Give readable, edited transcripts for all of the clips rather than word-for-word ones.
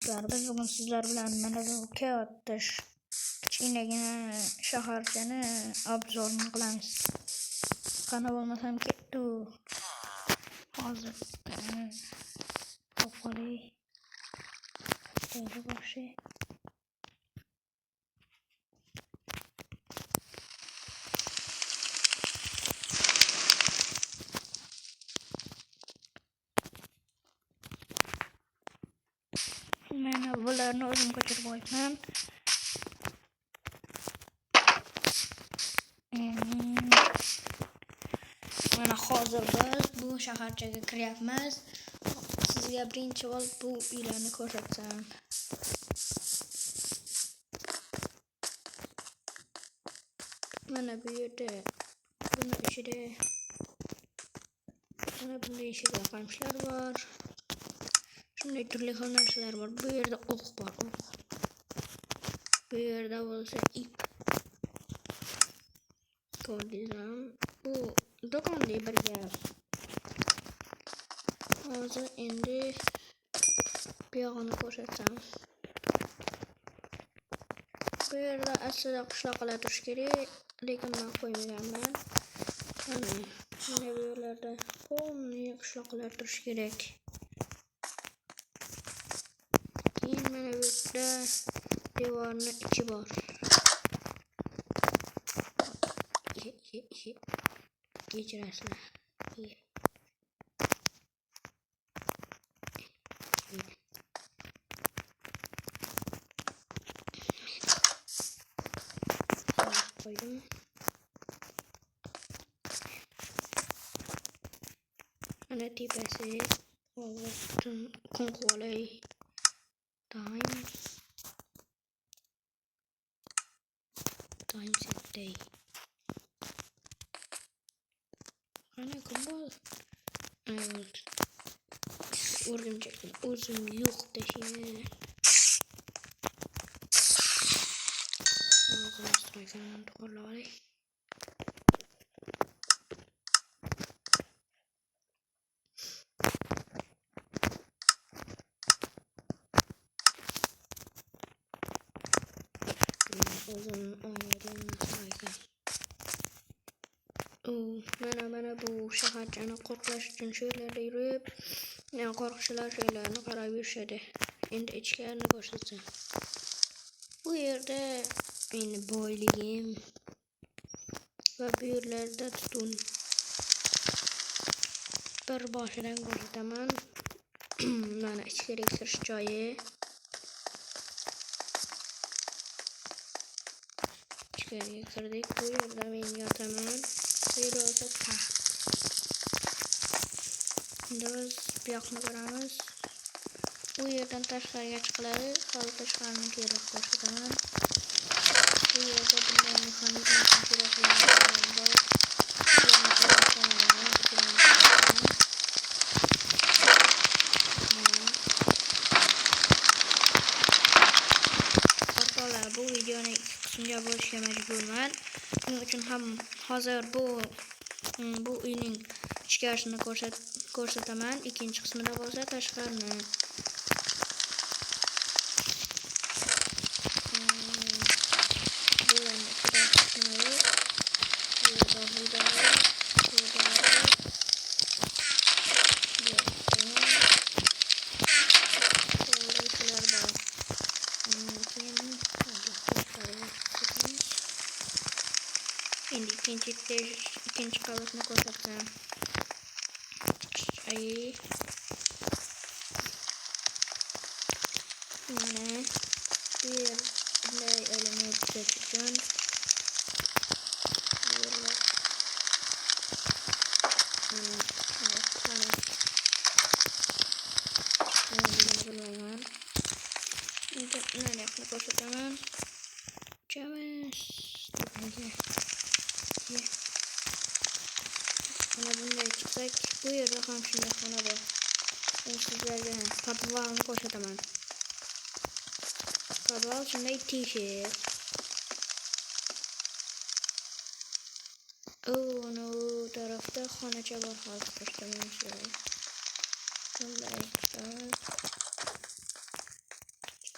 Biz bugün sizler bilen mana bu Kağıttaş kichkinagina shaharchani obzorini qilamiz. Qani bo'lmasam ketdi. Hozir qo'qolay. Dedi boshi. Mana bularni o'zim ko'chirib qo'yman. Mana hozir biz bu shaharchaga kiryapmiz. Sizga birinchi bor bu uylarni ko'rsatsam. Mana bu yerda buni ichida mana bunday eshik qamishlar bor. Shunday turli xil narsalar bor. Bu yerda o'q bor, o'q. Bu yerda bo'lsa ip. Ko'rdingizmi? Bu do'konda bir gap. Hozir endi bu yog'ini ko'rsatsam. Bu yerda aslida qishloqlar turish kerak, lekin men qo'ymaganman. Mana bu yerlarda polniy qishloqlar turish kerak. Keyin mana bu yerda devorni ichi bor. Kechirasizlar. Koydum. Mana tepasi oltin qonqolay. Times a day. Ana kumbol. Evet. Örümcekler uzun yok taşıyor. Ağzını straykandan toparlayalım. Uzun oynayalım straykan. Mana bu shaharchani qo'rqlash uchun shu yerlarda yurib, qo'rqishlar şeylarni qarab yurishadi. Endi ichkarini ko'rsatsam. Bu yerda meni boyligim va bu yerlarda tutun bir boshidan ko'rsataman. Mana ichkariga kirish joyi. Ichkariga kirdik. Bu yerda men yotaman. Bu yerda olsa taxt. Endi biz bu yoqni ko'ramiz. Bu yerdan tashqariga chiqiladi. Hozir tashqarini kelib ko'rsataman. Bu yerda bunday mexanizm kerakli bor. Bu videoni ikki qismga bo'lishga majburman. Shuning uchun ham hozir bu uyning ichkarisini ko'rsataman. Ikkinchi qismida bo'lsa tashqarini. Endi ikinci qavatni ko'rsatsam. Mana bu yerda element uchun nereye ko'rsataman. Mana bunday chiqsak, bu yerda ham shunday xona bor. Men sizlarga podvalni ko'rsataman. Podval shunday teshik. Ana u tarafda xonacha bor, hozir ko'rsataman sizlarga. Bunday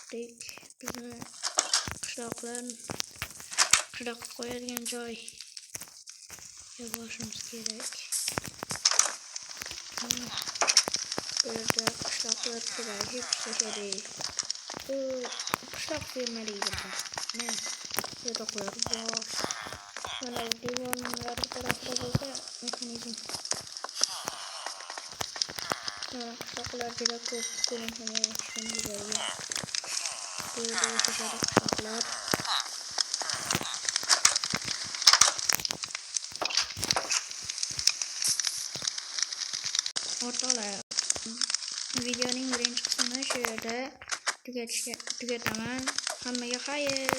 ettik. Bizni qishloq qo'yadigan joy yapışımız gerek. Bu yerda qishloqlar kerak, hepsi kerak. Bu qishloq vermeliydi. Ne? Yotoqlar bor. Mana devonlar tarafda bo'lsa mexanizm. Qishloqlar juda ko'p ko'ringan ishlangan. Bu yerda yashashadi qishloqlar. O'rtoqlar, videoning birinchi qismini shu yerda tugataman. Hammaga xayr.